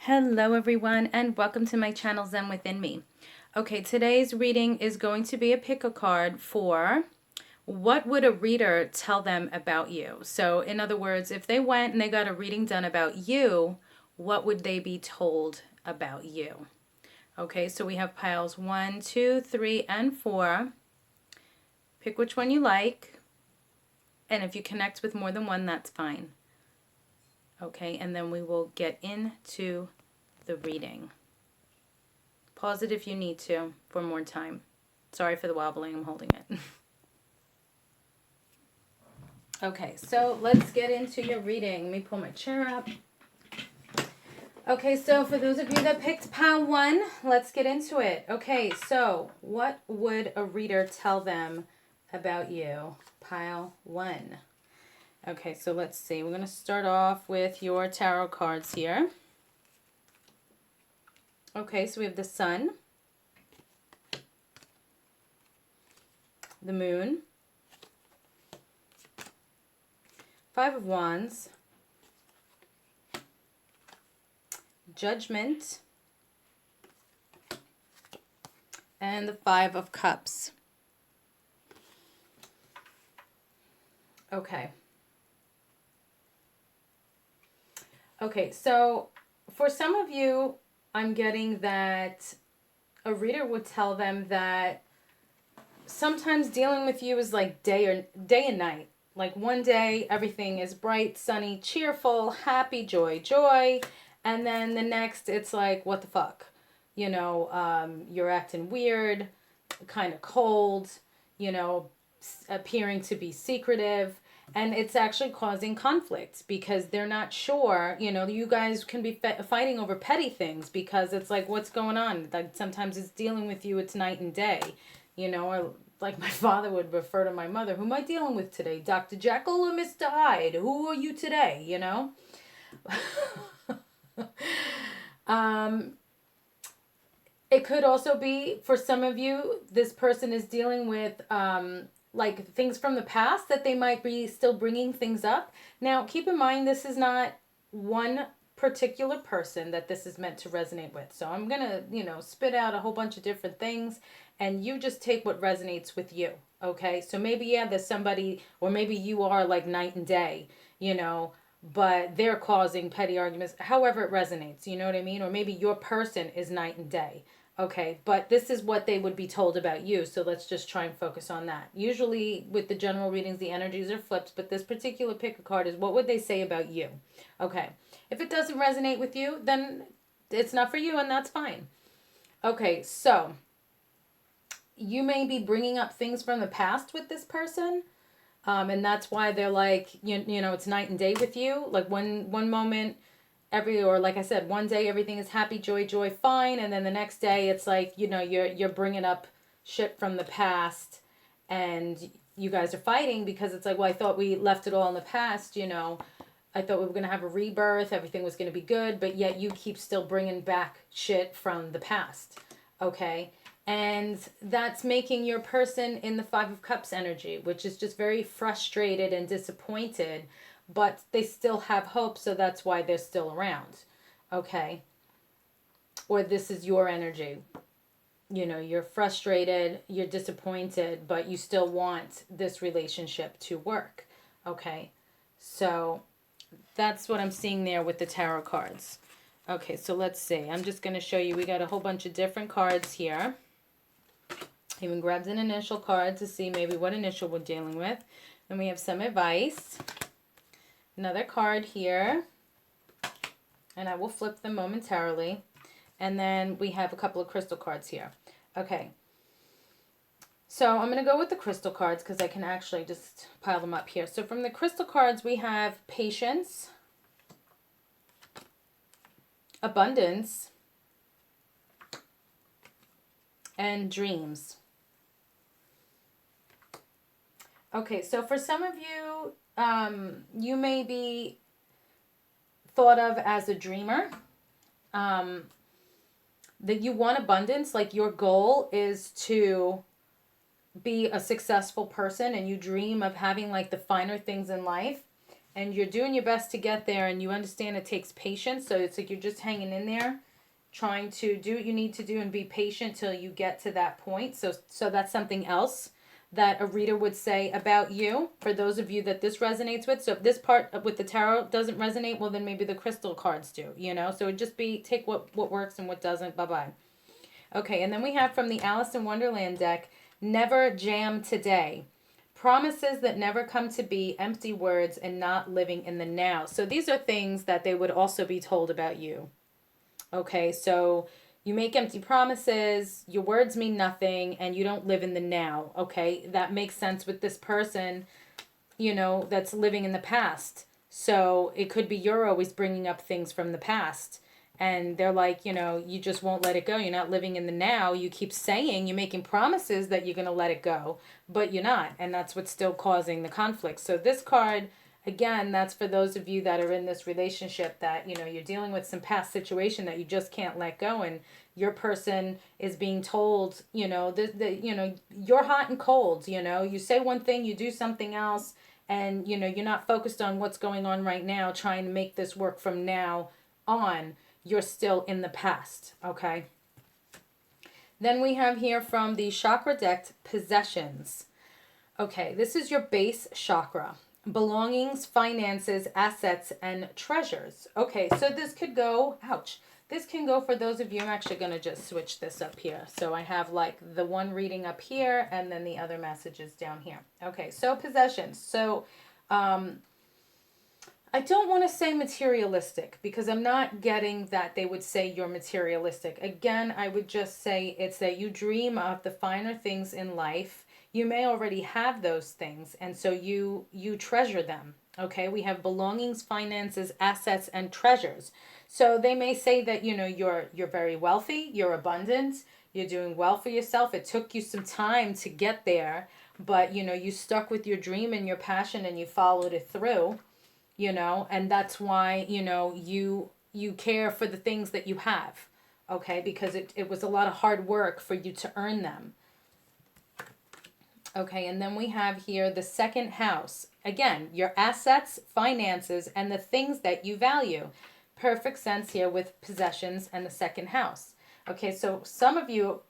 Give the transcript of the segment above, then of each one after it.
Hello everyone and welcome to my channel Zen Within Me. Okay, today's reading is going to be a pick a card for what would a reader tell them about you? So in other words, if they went and they got a reading done about you, what would they be told about you? Okay, so we have piles 1, 2, 3, and 4. Pick which one you like. And if you connect with more than one, that's fine. Okay, and then we will get into the reading. Pause it if you need to for more time. Sorry for the wobbling, I'm holding it. Okay, so let's get into your reading. Let me pull my chair up. Okay, so for those of you that picked pile 1, let's get into it. Okay, so what would a reader tell them about you? Pile 1. Okay, so let's see. We're going to start off with your tarot cards here. Okay, so we have the Sun, the Moon, 5 of Wands, Judgment, and the 5 of Cups. Okay. Okay, so for some of you, I'm getting that a reader would tell them that sometimes dealing with you is like day and night. Like one day everything is bright, sunny, cheerful, happy, joy, joy, and then the next it's like what the fuck, you're acting weird, kind of cold, appearing to be secretive. And it's actually causing conflict because they're not sure, you guys can be fighting over petty things because it's like, what's going on? Like sometimes it's dealing with you, it's night and day, or like my father would refer to my mother, who am I dealing with today? Dr. Jekyll or Mr. Hyde? Who are you today? It could also be for some of you, this person is dealing with like things from the past that they might be still bringing things up. Now, keep in mind, this is not one particular person that this is meant to resonate with. So I'm going to, spit out a whole bunch of different things and you just take what resonates with you. Okay. So maybe, yeah, there's somebody, or maybe you are like night and day, but they're causing petty arguments, however it resonates, you know what I mean? Or maybe your person is night and day. Okay, but this is what they would be told about you, so let's just try and focus on that. Usually with the general readings, the energies are flipped, but this particular pick a card is what would they say about you? Okay, if it doesn't resonate with you, then it's not for you, and that's fine. Okay, so you may be bringing up things from the past with this person, and that's why they're like, it's night and day with you. Like one moment or like I said, one day everything is happy, joy, joy, fine, and then the next day it's like, you're bringing up shit from the past and you guys are fighting because it's like, well, I thought we left it all in the past, I thought we were going to have a rebirth, everything was going to be good, but yet you keep still bringing back shit from the past. Okay? And that's making your person in the 5 of Cups energy, which is just very frustrated and disappointed, but they still have hope, so that's why they're still around. Okay? Or this is your energy. You're frustrated, you're disappointed, but you still want this relationship to work. Okay? So that's what I'm seeing there with the tarot cards. Okay, so let's see. I'm just going to show you. We got a whole bunch of different cards here. Even grabbed an initial card to see maybe what initial we're dealing with. Then we have some advice. Another card here. And I will flip them momentarily. And then we have a couple of crystal cards here. Okay. So I'm going to go with the crystal cards because I can actually just pile them up here. So from the crystal cards, we have patience, abundance, and dreams. Okay, so for some of you, you may be thought of as a dreamer. That you want abundance, like your goal is to be a successful person and you dream of having like the finer things in life. and you're doing your best to get there, and you understand it takes patience. So it's like you're just hanging in there, trying to do what you need to do and be patient till you get to that point. So that's something else that a reader would say about you, for those of you that this resonates with. So if this part with the tarot doesn't resonate, well, then maybe the crystal cards do, you know? So it'd just be take what works and what doesn't. Bye-bye. Okay, and then we have from the Alice in Wonderland deck, Never Jam Today. Promises that never come to be, empty words, and not living in the now. So these are things that they would also be told about you. Okay, so you make empty promises, your words mean nothing, and you don't live in the now. Okay, that makes sense with this person, you know, that's living in the past. So it could be you're always bringing up things from the past. And they're like, you know, you just won't let it go. You're not living in the now. You keep saying, you're making promises that you're going to let it go, but you're not. And that's what's still causing the conflict. So this card, again, that's for those of you that are in this relationship that, you know, you're dealing with some past situation that you just can't let go. And your person is being told, you know, you know, you're hot and cold, you know, you say one thing, you do something else. And, you know, you're not focused on what's going on right now, trying to make this work from now on. You're still in the past, okay? Then we have here from the chakra deck, Possessions. Okay, this is your base chakra. Belongings, finances, assets, and treasures. Okay, so this could go, ouch. This can go for those of you, I'm actually going to just switch this up here. So I have like the one reading up here and then the other messages down here. Okay, so possessions. So, I don't want to say materialistic because I'm not getting that they would say you're materialistic. Again, I would just say it's that you dream of the finer things in life. You may already have those things, and so you treasure them. Okay, we have belongings, finances, assets, and treasures. So they may say that, you know, you're very wealthy, you're abundant, you're doing well for yourself. It took you some time to get there, but you know, you stuck with your dream and your passion and you followed it through, you know, and that's why, you know, you care for the things that you have, okay, because it was a lot of hard work for you to earn them. Okay, and then we have here the second house. Again, your assets, finances, and the things that you value. Perfect sense here with possessions and the second house. Okay, so some of you,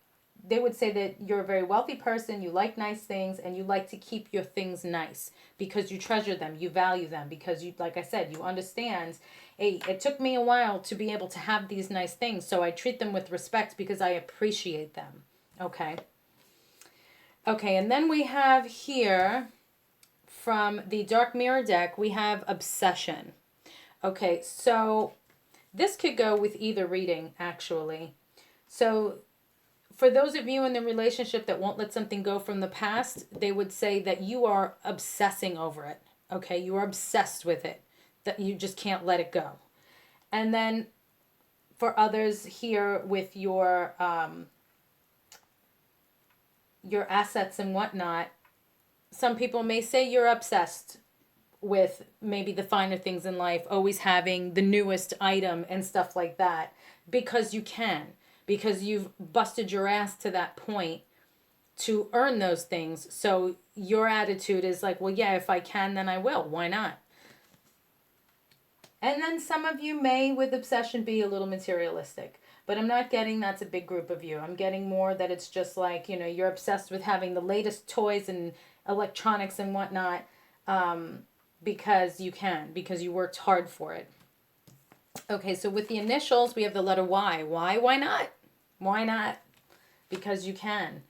they would say that you're a very wealthy person, you like nice things, and you like to keep your things nice because you treasure them, you value them, because you, like I said, you understand, hey, it took me a while to be able to have these nice things, so I treat them with respect because I appreciate them. Okay. Okay, and then we have here from the Dark Mirror deck, we have Obsession. Okay, so this could go with either reading, actually. So for those of you in the relationship that won't let something go from the past, they would say that you are obsessing over it. Okay, you are obsessed with it, that you just can't let it go. And then for others here with your assets and whatnot, some people may say you're obsessed with maybe the finer things in life, always having the newest item and stuff like that, because you can, because you've busted your ass to that point to earn those things. So your attitude is like, well, yeah, if I can, then I will. Why not? And then some of you may, with obsession, be a little materialistic. But I'm not getting that's a big group of you. I'm getting more that it's just like, you know, you're obsessed with having the latest toys and electronics and whatnot, because you can, because you worked hard for it. Okay, so with the initials, we have the letter Y. Why? Why not? Why not? Because you can.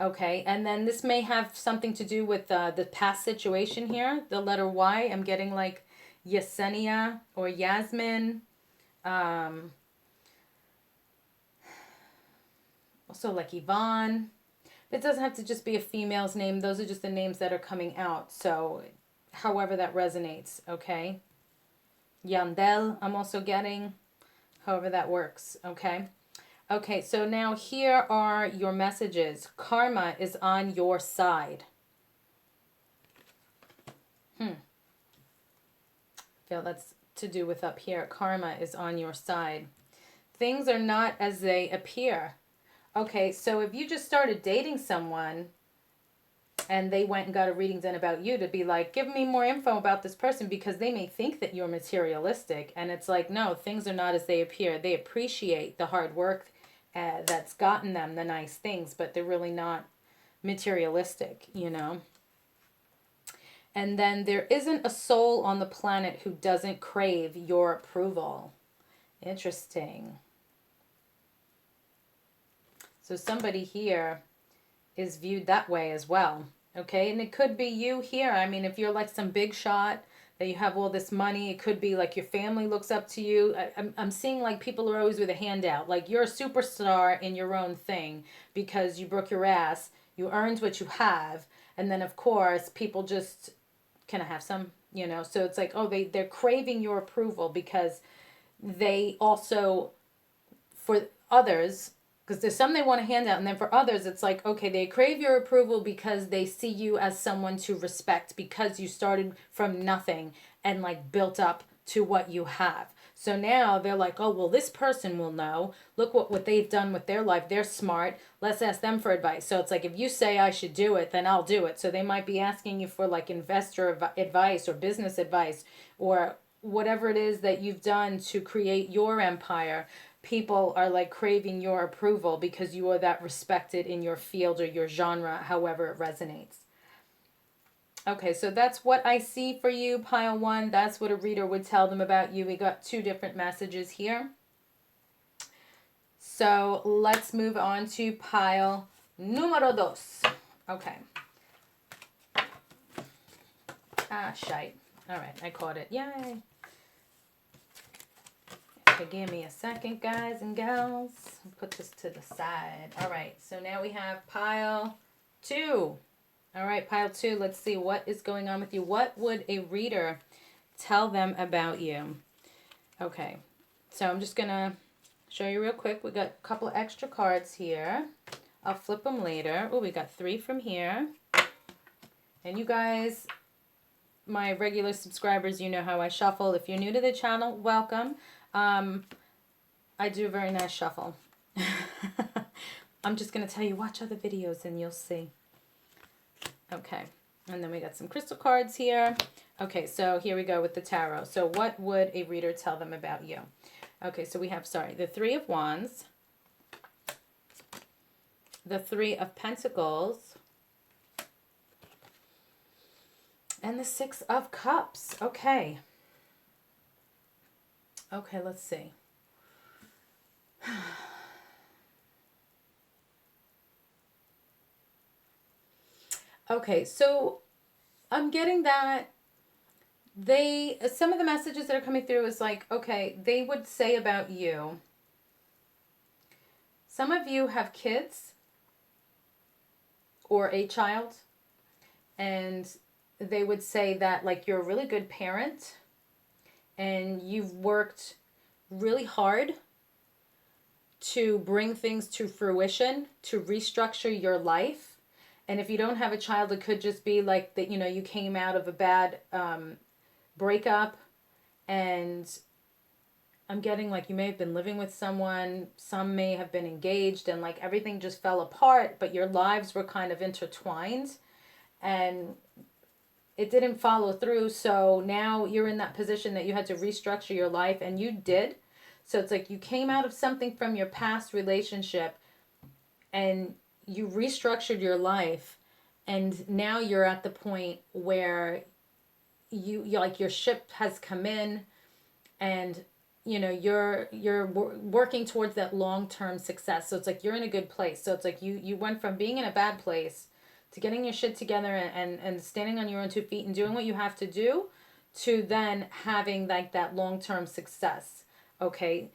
Okay, and then this may have something to do with the past situation here. The letter Y, I'm getting like Yesenia or Yasmin. Also like Yvonne. It doesn't have to just be a female's name. Those are just the names that are coming out. So however that resonates, okay? Yandel, I'm also getting. However that works, okay? Okay, so now here are your messages. Karma is on your side. Feel that's to do with up here. Karma is on your side. Things are not as they appear. Okay, so if you just started dating someone, and they went and got a reading done about you to be like, give me more info about this person, because they may think that you're materialistic. And it's like, no, things are not as they appear. They appreciate the hard work that's gotten them the nice things, but they're really not materialistic, you know? And then there isn't a soul on the planet who doesn't crave your approval. Interesting. So somebody here is viewed that way as well. Okay, and it could be you here. I mean, if you're like some big shot, that you have all this money, it could be like your family looks up to you. I'm seeing like people are always with a handout. Like you're a superstar in your own thing because you broke your ass, you earned what you have, and then of course people just, can I have some? You know, so it's like, oh, they're craving your approval because they also, for others, because there's some they want to hand out, and then for others it's like, okay, they crave your approval because they see you as someone to respect, because you started from nothing and like built up to what you have. So now they're like, oh, well, this person will know, look what they've done with their life, they're smart, let's ask them for advice. So it's like, if you say I should do it, then I'll do it. So they might be asking you for like investor advice or business advice or whatever it is that you've done to create your empire. People are like craving your approval because you are that respected in your field or your genre, however it resonates. Okay, so that's what I see for you, pile one. That's what a reader would tell them about you. We got two different messages here. So let's move on to pile número dos. Okay. Ah, shite. All right, I caught it. Yay. Okay, give me a second, guys and gals. Put this to the side. All right, so now we have pile two. All right, pile two, let's see what is going on with you. What would a reader tell them about you? Okay, so I'm just going to show you real quick. We got a couple of extra cards here. I'll flip them later. Oh, we got 3 from here. And you guys, my regular subscribers, you know how I shuffle. If you're new to the channel, welcome. I do a very nice shuffle. I'm just going to tell you, watch other videos and you'll see. Okay, and then we got some crystal cards here. Okay, so here we go with the tarot. So what would a reader tell them about you? Okay, so we have, the 3 of Wands, the 3 of Pentacles, and the 6 of Cups. Okay. Okay, let's see. Okay, so I'm getting that some of the messages that are coming through is like, okay, they would say about you, some of you have kids or a child, and they would say that like you're a really good parent and you've worked really hard to bring things to fruition, to restructure your life. And if you don't have a child, it could just be like that, you know, you came out of a bad breakup, and I'm getting like you may have been living with someone, some may have been engaged, and like everything just fell apart, but your lives were kind of intertwined and it didn't follow through. So now you're in that position that you had to restructure your life, and you did. So it's like you came out of something from your past relationship and you restructured your life, and now you're at the point where you like your ship has come in, and you know you're working towards that long-term success. So it's like you're in a good place. So it's like you went from being in a bad place to getting your shit together and standing on your own 2 feet and doing what you have to do, to then having like that long-term success. Okay,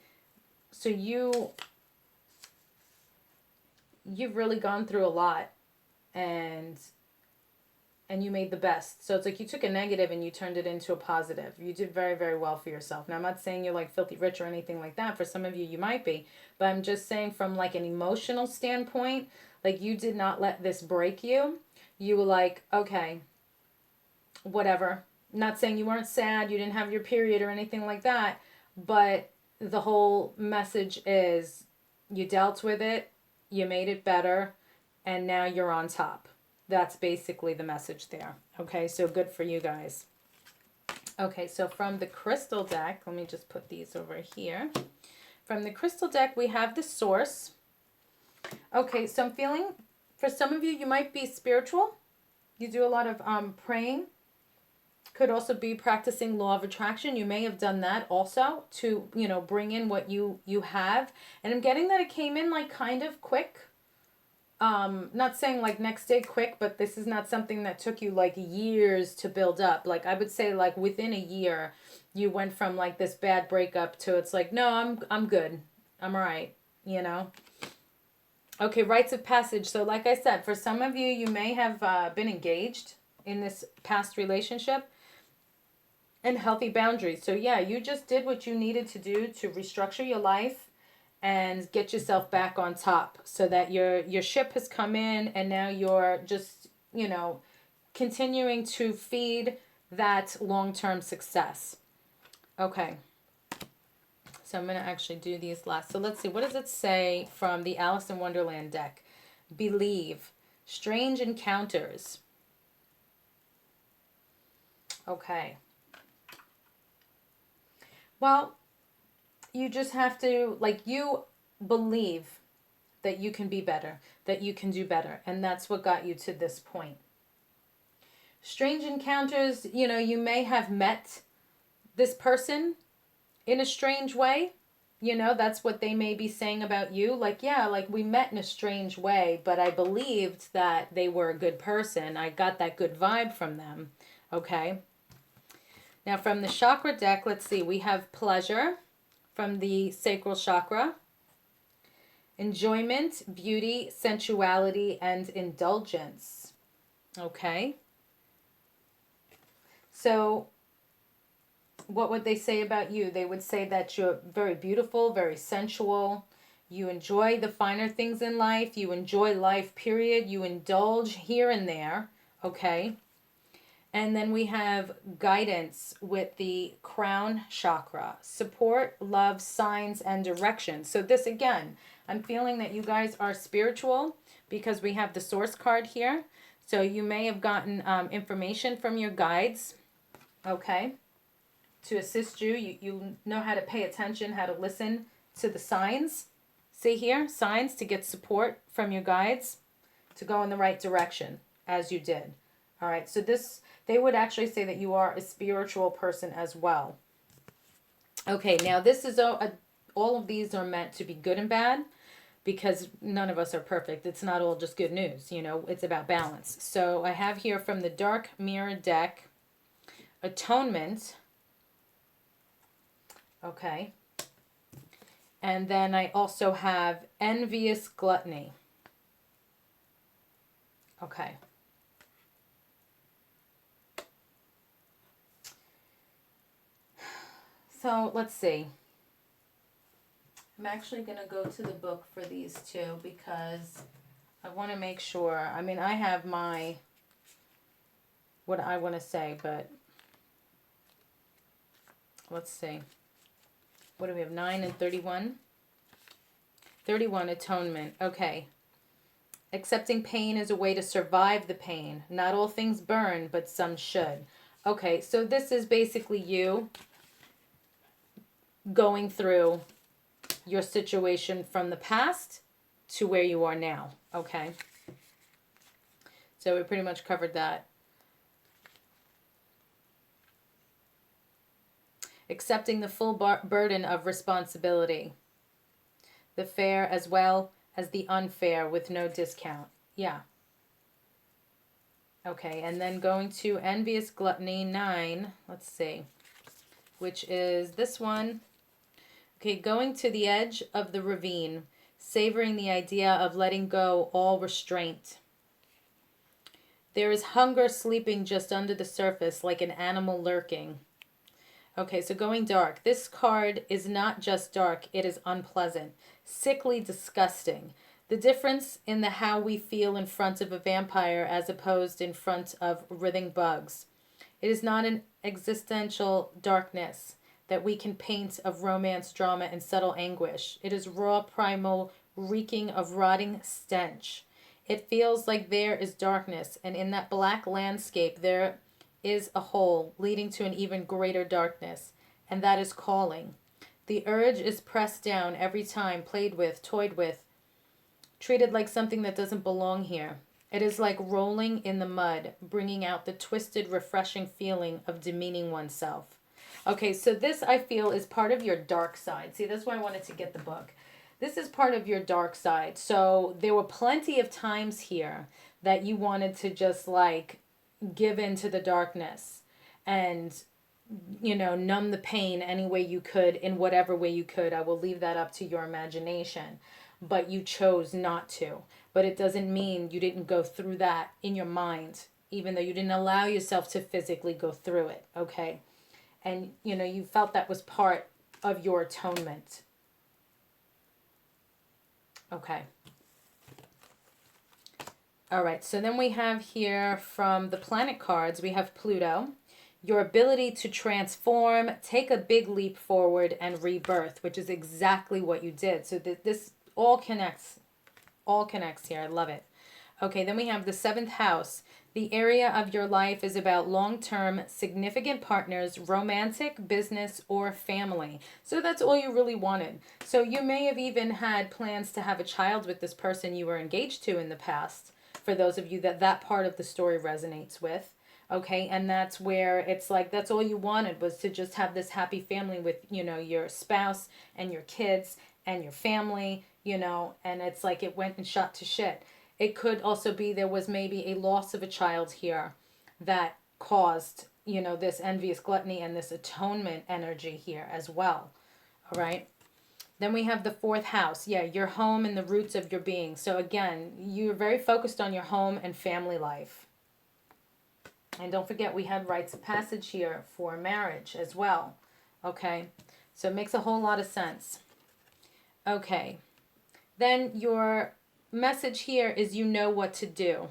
so you've really gone through a lot, and you made the best. So it's like you took a negative and you turned it into a positive. You did very, very well for yourself. Now, I'm not saying you're like filthy rich or anything like that. For some of you, you might be. But I'm just saying from like an emotional standpoint, like you did not let this break you. You were like, okay, whatever. Not saying you weren't sad, you didn't have your period or anything like that. But the whole message is you dealt with it, you made it better, and now you're on top. That's basically the message there. Okay, so good for you guys. Okay, so from the crystal deck, let me just put these over here. From the crystal deck, we have the source. Okay, so I'm feeling, for some of you, you might be spiritual. You do a lot of praying. Could also be practicing law of attraction. You may have done that also to, you know, bring in what you have. And I'm getting that it came in like kind of quick. Not saying like next day quick, but this is not something that took you like years to build up. Like I would say like within a year, you went from like this bad breakup to it's like, no, I'm good. I'm all right, you know? Okay, rites of passage. So like I said, for some of you, you may have been engaged in this past relationship, and healthy boundaries. So yeah, you just did what you needed to do to restructure your life and get yourself back on top so that your ship has come in and now you're just, you know, continuing to feed that long-term success. Okay. So I'm going to actually do these last. So let's see, what does it say from the Alice in Wonderland deck? Believe. Strange encounters. Okay. Well, you just have to, like, you believe that you can be better, that you can do better. And that's what got you to this point. Strange encounters, you know, you may have met this person in a strange way. You know, that's what they may be saying about you. Like, yeah, like we met in a strange way, but I believed that they were a good person. I got that good vibe from them. Okay. Now from the chakra deck, let's see, we have pleasure from the sacral chakra, enjoyment, beauty, sensuality, and indulgence. Okay. So what would they say about you? They would say that you're very beautiful, very sensual. You enjoy the finer things in life. You enjoy life, period. You indulge here and there. Okay. And then we have guidance with the crown chakra. Support, love, signs, and direction. So this again, I'm feeling that you guys are spiritual because we have the source card here. So you may have gotten information from your guides. Okay. To assist you. You know how to pay attention, how to listen to the signs. See here, signs to get support from your guides to go in the right direction as you did. All right, so this, they would actually say that you are a spiritual person as well. Okay, now this is all of these are meant to be good and bad because none of us are perfect. It's not all just good news, you know, it's about balance. So I have here from the Dark Mirror deck, Atonement. Okay. And then I also have Envious Gluttony. Okay. So let's see. I'm actually going to go to the book for these two because I want to make sure. I mean, I have what I want to say, but let's see. What do we have? 9 and 31? 31, atonement. Okay. Accepting pain is a way to survive the pain. Not all things burn, but some should. Okay, so this is basically you going through your situation from the past to where you are now. Okay. So we pretty much covered that. Accepting the full burden of responsibility. The fair as well as the unfair with no discount. Yeah. Okay, and then going to Envious Gluttony 9. Let's see. Which is this one. Okay, going to the edge of the ravine. Savoring the idea of letting go all restraint. There is hunger sleeping just under the surface like an animal lurking. Okay, so going dark. This card is not just dark, it is unpleasant, sickly disgusting. The difference in the how we feel in front of a vampire as opposed in front of writhing bugs. It is not an existential darkness that we can paint of romance, drama, and subtle anguish. It is raw, primal, reeking of rotting stench. It feels like there is darkness, and in that black landscape, there is a hole leading to an even greater darkness, and that is calling. The urge is pressed down every time, played with, toyed with, treated like something that doesn't belong here. It is like rolling in the mud, bringing out the twisted, refreshing feeling of demeaning oneself. Okay, so this I feel is part of your dark side. See, that's why I wanted to get the book. This is part of your dark side. So there were plenty of times here that you wanted to just like give in to the darkness and, you know, numb the pain any way you could in whatever way you could. I will leave that up to your imagination. But you chose not to. But it doesn't mean you didn't go through that in your mind, even though you didn't allow yourself to physically go through it, okay? And, you know, you felt that was part of your atonement. Okay. All right, so then we have here from the planet cards, we have Pluto. Your ability to transform, take a big leap forward, and rebirth, which is exactly what you did. So this all connects here. I love it. Okay, then we have the 7th house. The area of your life is about long-term, significant partners, romantic, business, or family. So that's all you really wanted. So you may have even had plans to have a child with this person you were engaged to in the past, for those of you that part of the story resonates with. Okay, and that's where it's like that's all you wanted was to just have this happy family with, you know, your spouse and your kids and your family, you know, and it's like it went and shot to shit. It could also be there was maybe a loss of a child here that caused, you know, this envious gluttony and this atonement energy here as well. All right. Then we have the 4th house. Yeah, your home and the roots of your being. So again, you're very focused on your home and family life. And don't forget, we had rites of passage here for marriage as well. Okay, so it makes a whole lot of sense. Okay, then your message here is you know what to do.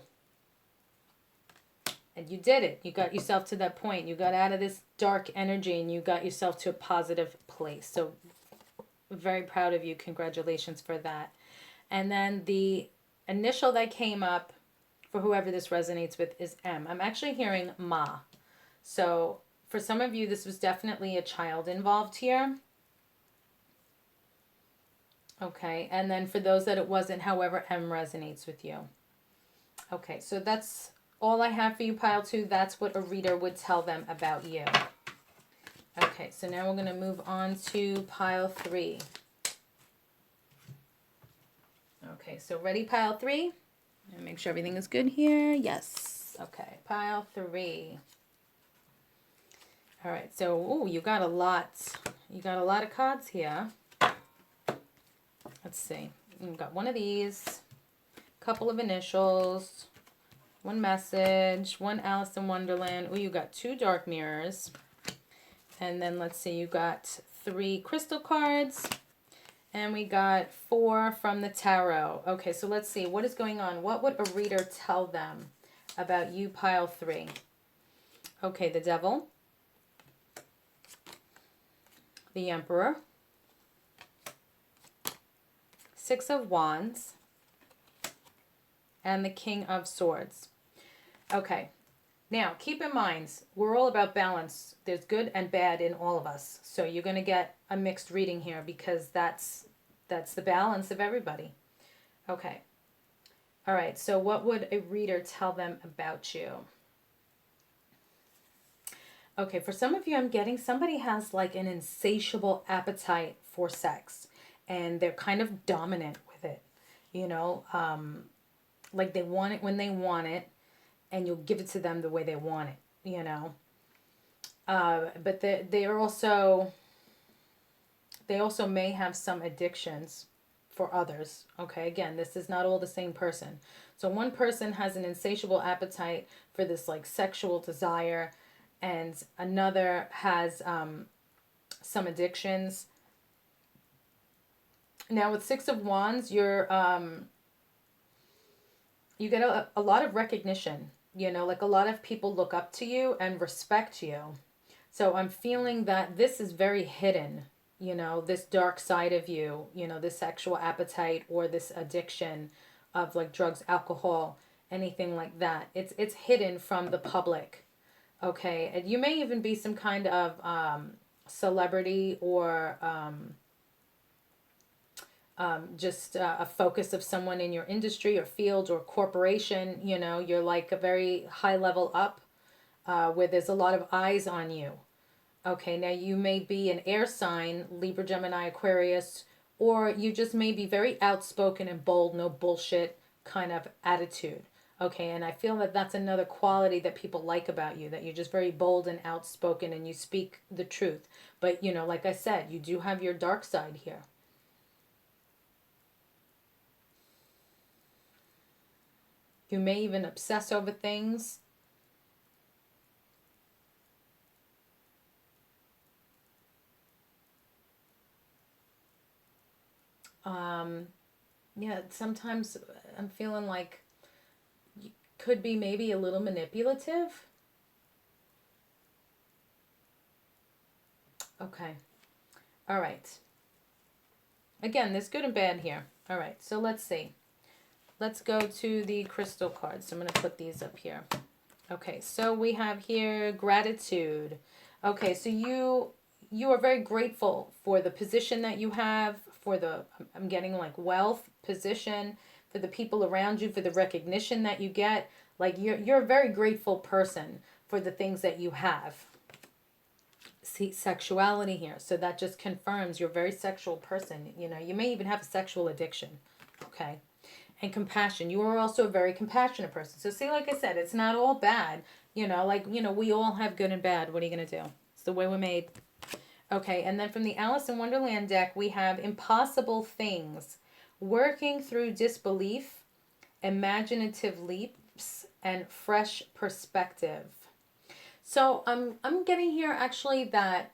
And you did it. You got yourself to that point. You got out of this dark energy and you got yourself to a positive place. So very proud of you. Congratulations for that. And then the initial that came up for whoever this resonates with is M. I'm actually hearing Ma. So for some of you, this was definitely a child involved here. Okay, and then for those that it wasn't, however M resonates with you. Okay, so that's all I have for you, pile 2. That's what a reader would tell them about you. Okay, so now we're going to move on to pile 3. Okay, so ready, pile 3? And make sure everything is good here. Yes. Okay, pile 3. All right, so ooh, you got a lot. You got a lot of cards here. Let's see. You've got one of these, a couple of initials, one message, one Alice in Wonderland. Oh, you got 2 dark mirrors. And then let's see, you got 3 crystal cards. And we got 4 from the tarot. Okay, so let's see. What is going on? What would a reader tell them about you, pile 3? Okay, the Devil. The Emperor. 6 of Wands. And the King of Swords. Okay. Now, keep in mind, we're all about balance. There's good and bad in all of us. So you're going to get a mixed reading here because that's the balance of everybody. Okay. All right. So what would a reader tell them about you? Okay. For some of you, I'm getting somebody has like an insatiable appetite for sex and they're kind of dominant with it. You know, like they want it when they want it. And you'll give it to them the way they want it, you know. But they also may have some addictions for others. Okay, again, this is not all the same person. So one person has an insatiable appetite for this like sexual desire, and another has some addictions. Now with 6 of Wands, you get a lot of recognition. You know, like a lot of people look up to you and respect you. So I'm feeling that this is very hidden, you know, this dark side of you, you know, this sexual appetite or this addiction of like drugs, alcohol, anything like that. It's hidden from the public. Okay, and you may even be some kind of celebrity or just a focus of someone in your industry or field or corporation. You know, you're like a very high level up where there's a lot of eyes on you. Okay, now you may be an air sign, Libra, Gemini, Aquarius, or you just may be very outspoken and bold, no bullshit kind of attitude. Okay, and I feel that that's another quality that people like about you, that you're just very bold and outspoken and you speak the truth. But, you know, like I said, you do have your dark side here. You may even obsess over things. Yeah, sometimes I'm feeling like you could be maybe a little manipulative. Okay. All right. Again, there's good and bad here. All right. So let's see. Let's go to the crystal cards. So I'm going to put these up here. Okay. So we have here gratitude. Okay. So you are very grateful for the position that you have, for the, I'm getting like wealth, position, for the people around you, for the recognition that you get. Like you're a very grateful person for the things that you have. See, sexuality here. So that just confirms you're a very sexual person. You know, you may even have a sexual addiction. Okay. And compassion. You are also a very compassionate person. So see, like I said, it's not all bad. You know, like, you know, we all have good and bad. What are you going to do? It's the way we're made. Okay, and then from the Alice in Wonderland deck, we have impossible things, working through disbelief, imaginative leaps, and fresh perspective. So I'm getting here actually that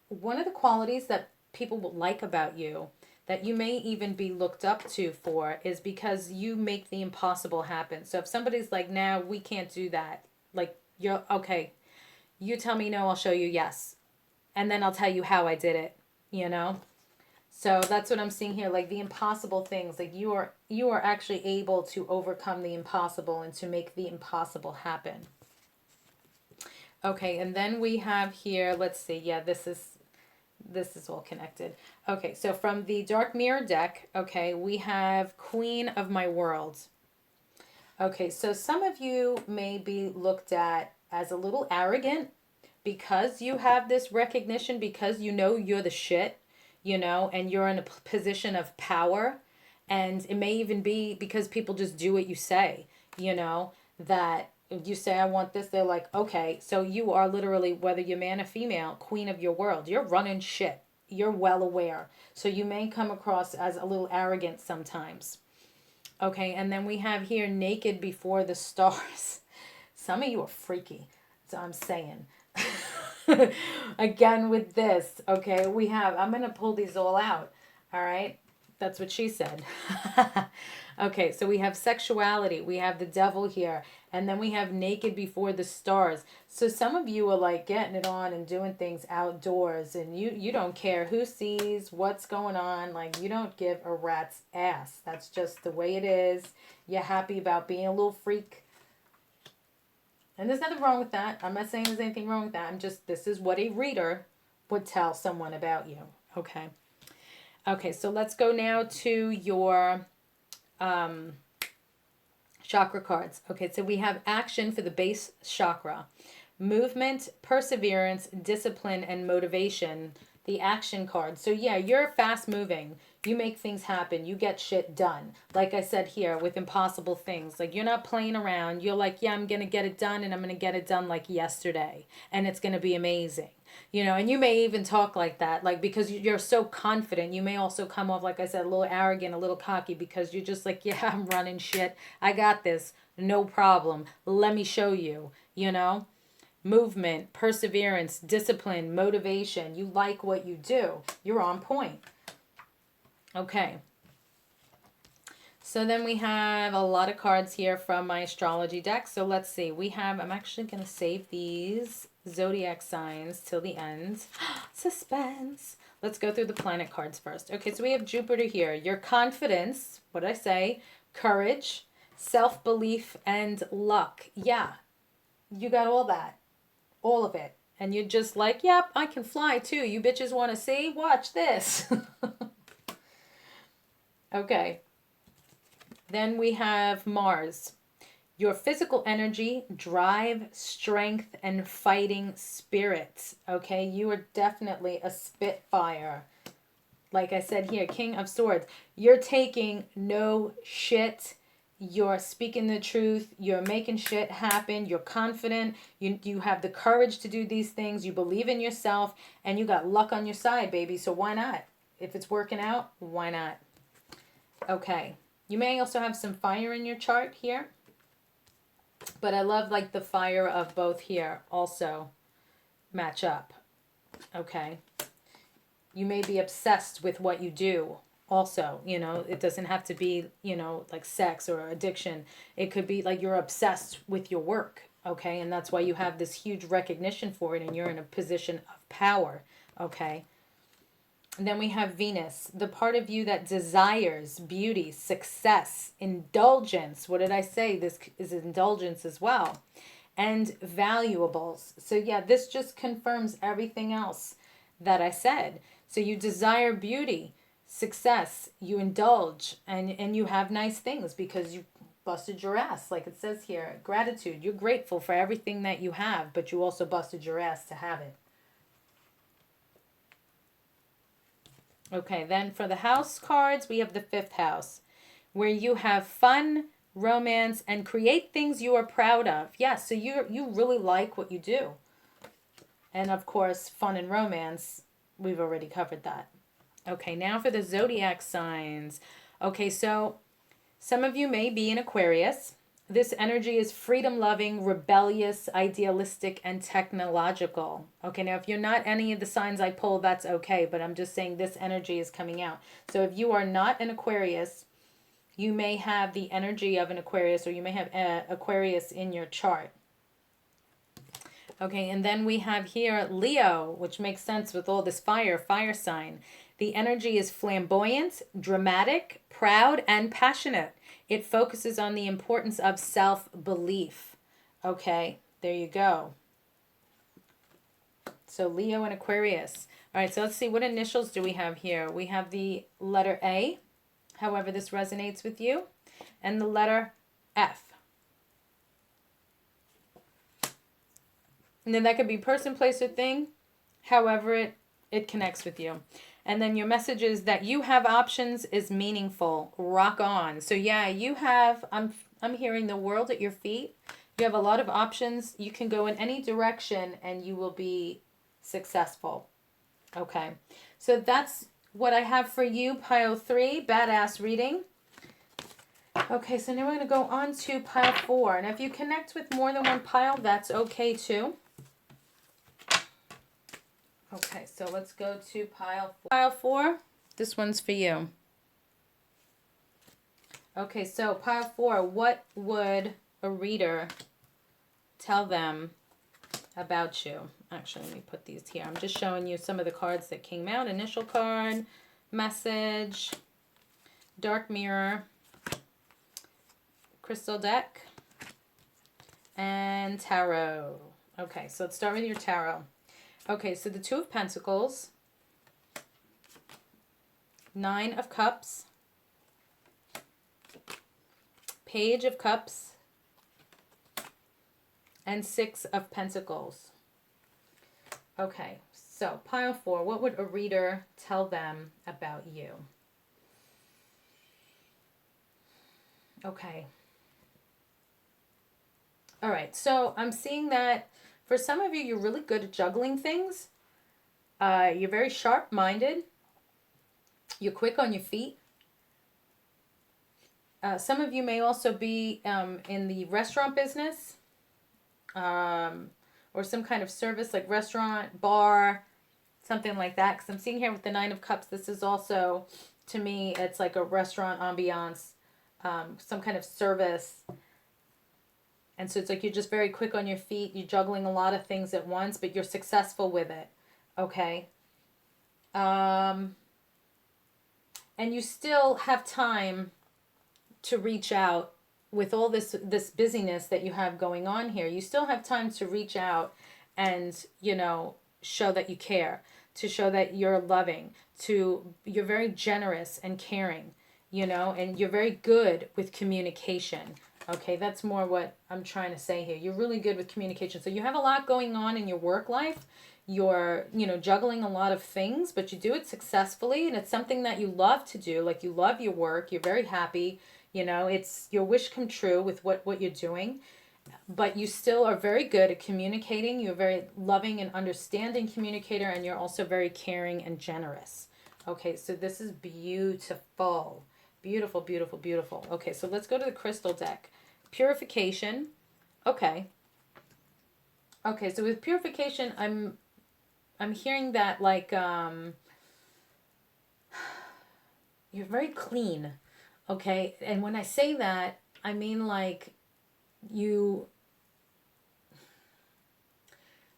one of the qualities that people will like about you, that you may even be looked up to for, is because you make the impossible happen. So if somebody's like, "Nah, we can't do that," like, you're okay. You tell me no, I'll show you yes, and then I'll tell you how I did it. You know. So that's what I'm seeing here, like the impossible things. Like you are actually able to overcome the impossible and to make the impossible happen. Okay, and then we have here, let's see, yeah, this is all connected. Okay, so from the Dark Mirror deck, okay, we have Queen of My World. Okay, so some of you may be looked at as a little arrogant because you have this recognition, because you know you're the shit, you know, and you're in a position of power. And it may even be because people just do what you say, you know, that you say, I want this, they're like, okay. So you are literally, whether you're man or female, queen of your world. You're running shit. You're well aware. So you may come across as a little arrogant sometimes. Okay, and then we have here naked before the stars. Some of you are freaky. So I'm saying. Again with this, okay, we have, I'm going to pull these all out. All right. That's what she said. Okay, so we have sexuality, we have the devil here, and then we have naked before the stars. So some of you are like getting it on and doing things outdoors, and you don't care who sees what's going on. Like, you don't give a rat's ass. That's just the way it is. You're happy about being a little freak. And there's nothing wrong with that. I'm not saying there's anything wrong with that. I'm just, this is what a reader would tell someone about you. Okay. Okay, so let's go now to your chakra cards. Okay, so we have action for the base chakra, movement, perseverance, discipline, and motivation. The action card. So yeah, you're fast moving. You make things happen. You get shit done. Like I said here with impossible things. Like, you're not playing around. You're like, yeah, I'm going to get it done, and I'm going to get it done like yesterday. And it's going to be amazing. You know, and you may even talk like that, like, because you're so confident. You may also come off, like I said, a little arrogant, a little cocky, because you're just like, yeah, I'm running shit. I got this. No problem. Let me show you, you know? Movement, perseverance, discipline, motivation. You like what you do. You're on point. Okay. So then we have a lot of cards here from my astrology deck. So let's see. We have, I'm actually going to save these zodiac signs till the end. Suspense. Let's go through the planet cards first. Okay, so we have Jupiter here. Your confidence, what did I say? Courage, self-belief, and luck. Yeah, you got all that. All of it. And you're just like, yep, I can fly too. You bitches want to see? Watch this. Okay. Then we have Mars. Your physical energy, drive, strength, and fighting spirit. Okay, you are definitely a spitfire. Like I said here, King of Swords. You're taking no shit. You're speaking the truth. You're making shit happen. You're confident. You have the courage to do these things. You believe in yourself. And you got luck on your side, baby. So why not? If it's working out, why not? Okay. You may also have some fire in your chart here. But I love like the fire of both here also match up. Okay. You may be obsessed with what you do also. You know, it doesn't have to be, you know, like sex or addiction. It could be like you're obsessed with your work. Okay. And that's why you have this huge recognition for it and you're in a position of power. Okay. And then we have Venus, the part of you that desires beauty, success, indulgence. What did I say? This is indulgence as well. And valuables. So yeah, this just confirms everything else that I said. So you desire beauty, success, you indulge, and you have nice things because you busted your ass, like it says here. Gratitude. You're grateful for everything that you have, but you also busted your ass to have it. Okay, then for the house cards, we have the fifth house, where you have fun, romance, and create things you are proud of. Yes, so you really like what you do. And of course, fun and romance, we've already covered that. Okay, now for the zodiac signs. Okay, so some of you may be in Aquarius. This energy is freedom-loving, rebellious, idealistic, and technological. Okay, now if you're not any of the signs I pulled, that's okay, but I'm just saying this energy is coming out. So if you are not an Aquarius, you may have the energy of an Aquarius, or you may have Aquarius in your chart. Okay, and then we have here Leo, which makes sense with all this fire sign. The energy is flamboyant, dramatic, proud, and passionate. It focuses on the importance of self-belief. Okay, there you go. So Leo and Aquarius. All right, so let's see, what initials do we have here? We have the letter A, however this resonates with you, and the letter F. And then that could be person, place, or thing, however it connects with you. And then your message is that you have options is meaningful. Rock on. So yeah, you have, I'm hearing the world at your feet. You have a lot of options. You can go in any direction and you will be successful. Okay. So that's what I have for you, pile 3, badass reading. Okay, so now we're going to go on to pile 4. And if you connect with more than one pile, that's okay too. Okay, so let's go to pile 4. Pile 4, this one's for you. Okay, so pile 4, what would a reader tell them about you? Actually, let me put these here. I'm just showing you some of the cards that came out. Initial card, message, dark mirror, crystal deck, and tarot. Okay, so let's start with your tarot. Okay, so the Two of Pentacles, 9 of Cups, Page of Cups, and 6 of Pentacles. Okay, so pile 4, what would a reader tell them about you? Okay. All right, so I'm seeing that for some of you, you're really good at juggling things. You're very sharp-minded. You're quick on your feet. Some of you may also be in the restaurant business or some kind of service like restaurant, bar, something like that. Because I'm seeing here with the 9 of Cups, this is also, to me, it's like a restaurant ambiance, some kind of service. And so it's like you're just very quick on your feet. You're juggling a lot of things at once, but you're successful with it. Okay. And you still have time to reach out with all this busyness that you have going on here. You still have time to reach out and, show that you care, to show that you're loving, you're very generous and caring, and you're very good with communication. Okay, that's more what I'm trying to say here. You're really good with communication. So you have a lot going on in your work life. You're, juggling a lot of things, but you do it successfully, and it's something that you love to do. Like, you love your work, you're very happy, it's your wish come true with what you're doing. But you still are very good at communicating. You're a very loving and understanding communicator, and you're also very caring and generous. Okay, so this is beautiful. Beautiful, beautiful, beautiful. Okay, so let's go to the crystal deck. Purification. Okay. Okay, so with purification, I'm hearing that, like, you're very clean. Okay, and when I say that, I mean, like, you,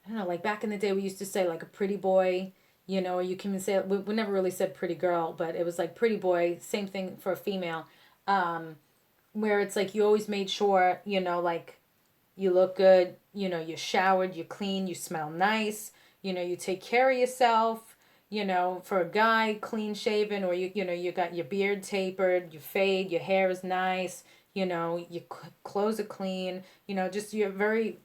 I don't know, like back in the day, we used to say like a pretty boy, or you can say, we never really said pretty girl, but it was like pretty boy, same thing for a female, where it's like you always made sure, like, you look good, you showered, you clean, you smell nice, you take care of yourself, for a guy, clean shaven, or you got your beard tapered, you fade, your hair is nice, your clothes are clean, just you're very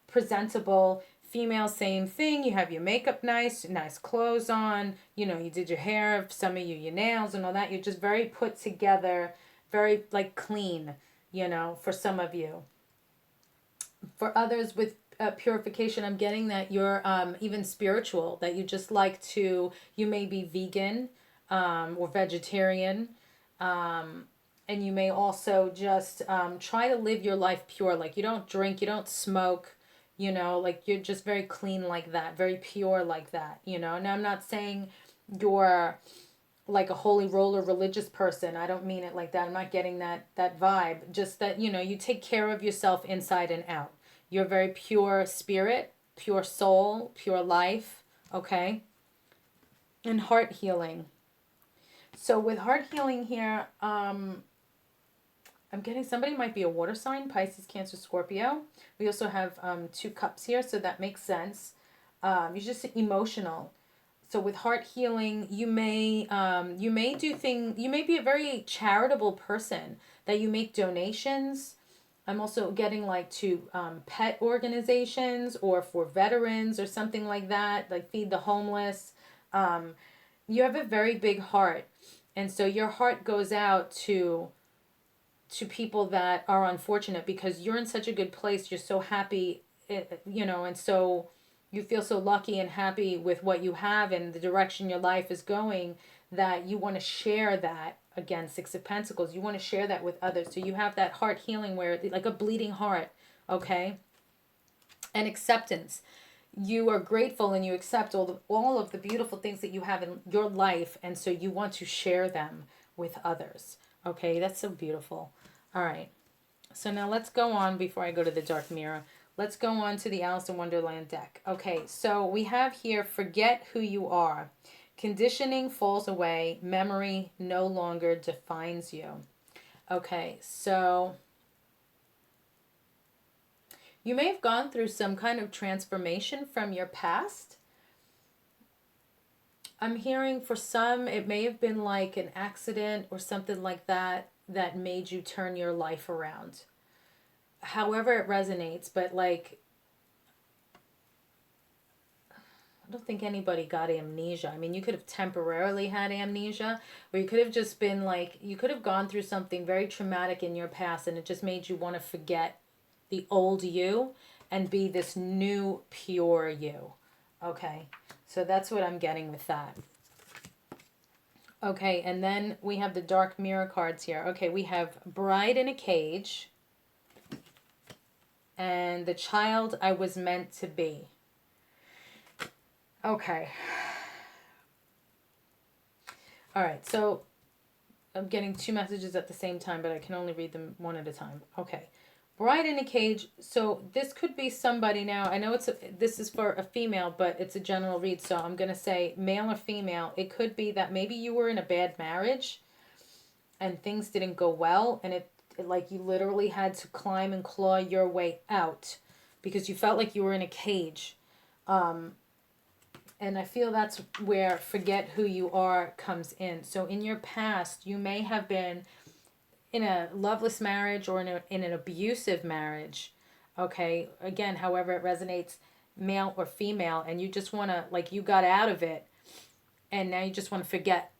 presentable. Female, same thing. You have your makeup nice clothes on. You did your hair, some of you your nails and all that. You're just very put together, very like clean, for some of you. For others with purification, I'm getting that you're even spiritual, that you just like to, you may be vegan or vegetarian. And you may also just try to live your life pure. Like, you don't drink, you don't smoke, like you're just very clean like that, very pure like that, Now, I'm not saying you're like a holy roller religious person. I don't mean it like that. I'm not getting that vibe. Just that, you take care of yourself inside and out. You're very pure spirit, pure soul, pure life, okay? And heart healing. So with heart healing here, I'm getting somebody might be a water sign, Pisces, Cancer, Scorpio. We also have 2 cups here, so that makes sense. You're just emotional. So with heart healing, you may do things. You may be a very charitable person, that you make donations. I'm also getting like to pet organizations or for veterans or something like that, like feed the homeless. You have a very big heart, and so your heart goes out to people that are unfortunate, because you're in such a good place. You're so happy, and so you feel so lucky and happy with what you have and the direction your life is going, that you want to share that. Again, 6 of Pentacles, you want to share that with others. So you have that heart healing, where like a bleeding heart, okay? And acceptance. You are grateful and you accept all of the beautiful things that you have in your life, and so you want to share them with others. Okay, that's so beautiful. All right. So now let's go on before I go to the Dark Mirror. Let's go on to the Alice in Wonderland deck. Okay, so we have here, forget who you are. Conditioning falls away. Memory no longer defines you. Okay, so you may have gone through some kind of transformation from your past. I'm hearing for some, it may have been like an accident or something like that that made you turn your life around. However it resonates, but like, I don't think anybody got amnesia. I mean, you could have temporarily had amnesia, or you could have just been like, you could have gone through something very traumatic in your past, and it just made you want to forget the old you and be this new, pure you. Okay, so that's what I'm getting with that. Okay, and then we have the Dark Mirror cards here. Okay, we have Bride in a Cage and The Child I Was Meant to Be. Okay. All right, so I'm getting 2 messages at the same time, but I can only read them one at a time. Okay. Bride in a cage. So this could be somebody now. I know this is for a female, but it's a general read. So I'm going to say male or female. It could be that maybe you were in a bad marriage and things didn't go well. And it like you literally had to climb and claw your way out because you felt like you were in a cage. And I feel that's where forget who you are comes in. So in your past, you may have been in a loveless marriage or in an abusive marriage. Okay, again, however it resonates, male or female, and you just want to, like, you got out of it and now you just want to forget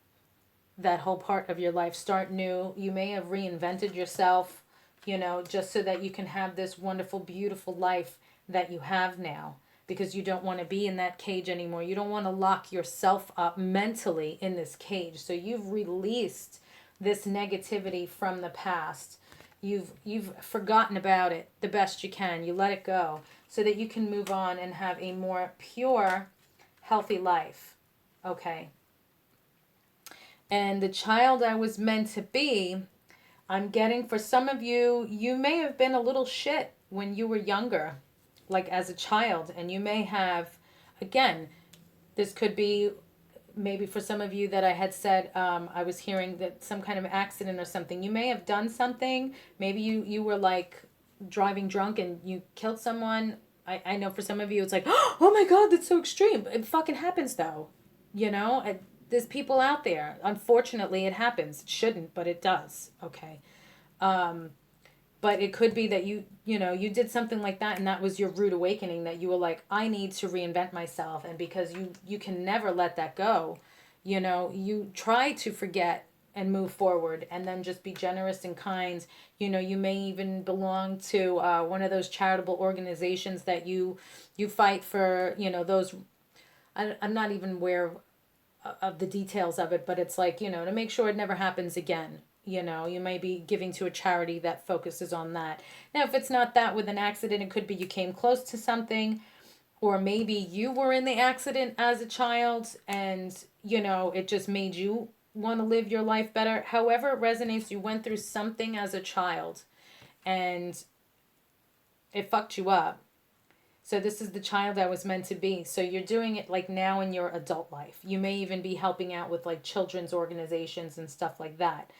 that whole part of your life, start new. You may have reinvented yourself, just so that you can have this wonderful, beautiful life that you have now, because you don't want to be in that cage anymore. You don't want to lock yourself up mentally in this cage. So you've released this negativity from the past. You've forgotten about it the best you can. You let it go so that you can move on and have a more pure, healthy life. Okay. And the child I was meant to be, I'm getting, for some of you, you may have been a little shit when you were younger, like as a child, and you may have, again, this could be maybe for some of you that I had said, I was hearing that some kind of accident or something. You may have done something. Maybe you were like driving drunk and you killed someone. I know for some of you it's like, oh my God, that's so extreme. It fucking happens though. There's people out there. Unfortunately, it happens. It shouldn't, but it does. Okay. But it could be that you did something like that and that was your rude awakening, that you were like, I need to reinvent myself. And because you can never let that go, you try to forget and move forward and then just be generous and kind. You may even belong to one of those charitable organizations that you fight for, those, I'm not even aware of the details of it, but it's like, to make sure it never happens again. You may be giving to a charity that focuses on that. Now, if it's not that with an accident, it could be you came close to something, or maybe you were in the accident as a child and, it just made you want to live your life better. However it resonates, you went through something as a child and it fucked you up. So this is the child I was meant to be. So you're doing it like now in your adult life. You may even be helping out with like children's organizations and stuff like that.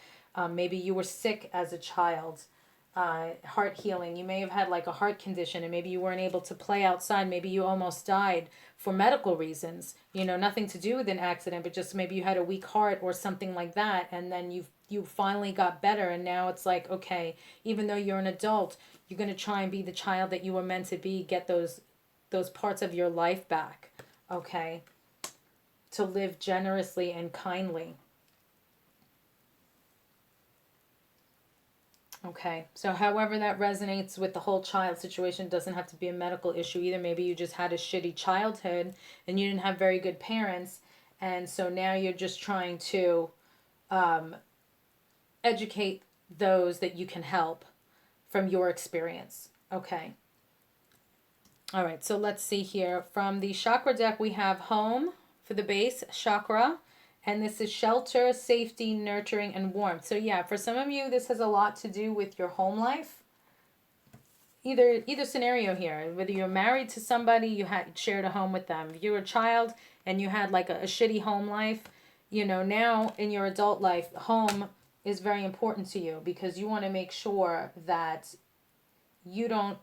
Maybe you were sick as a child, heart healing. You may have had like a heart condition and maybe you weren't able to play outside. Maybe you almost died for medical reasons. Nothing to do with an accident, but just maybe you had a weak heart or something like that. And then you finally got better. And now it's like, okay, even though you're an adult, you're going to try and be the child that you were meant to be, get those parts of your life back, okay? To live generously and kindly. Okay, so however that resonates with the whole child situation, doesn't have to be a medical issue either. Maybe you just had a shitty childhood and you didn't have very good parents, and so now you're just trying to educate those that you can help from your experience. Okay. All right, so let's see here. From the chakra deck, we have home for the base chakra, and this is shelter, safety, nurturing, and warmth. So yeah, for some of you, this has a lot to do with your home life. Either scenario here, whether you're married to somebody, you had shared a home with them. If you were a child and you had like a shitty home life, now in your adult life, home is very important to you because you want to make sure that you don't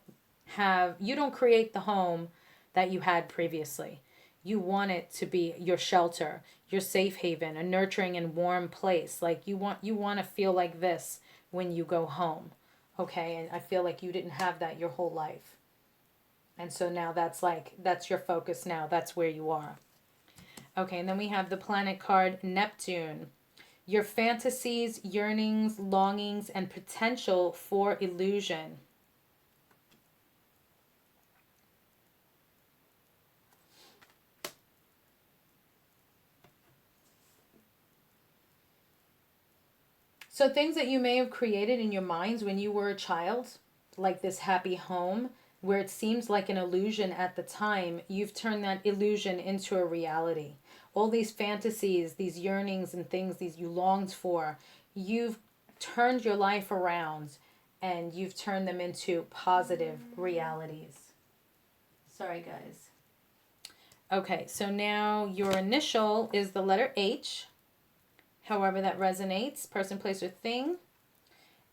create the home that you had previously. You want it to be your shelter, your safe haven, a nurturing and warm place. Like you want to feel like this when you go home. Okay? And I feel like you didn't have that your whole life. And so now that's your focus now. That's where you are. Okay, and then we have the planet card Neptune. Your fantasies, yearnings, longings, and potential for illusion. So things that you may have created in your minds when you were a child, like this happy home, where it seems like an illusion at the time, you've turned that illusion into a reality. All these fantasies, these yearnings and things these you longed for, you've turned your life around and you've turned them into positive realities. Sorry, guys. Okay, so now your initial is the letter H, however that resonates, person, place, or thing.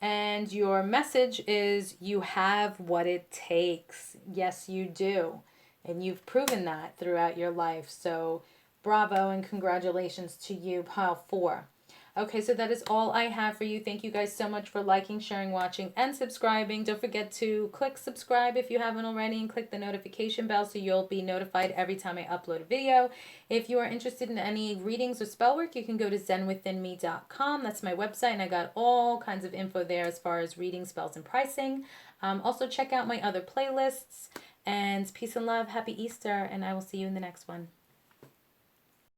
And your message is you have what it takes. Yes, you do. And you've proven that throughout your life. So bravo and congratulations to you, pile 4. Okay, so that is all I have for you. Thank you guys so much for liking, sharing, watching, and subscribing. Don't forget to click subscribe if you haven't already and click the notification bell so you'll be notified every time I upload a video. If you are interested in any readings or spell work, you can go to zenwithinme.com. That's my website, and I got all kinds of info there as far as reading, spells, and pricing. Also, check out my other playlists. And peace and love. Happy Easter, and I will see you in the next one.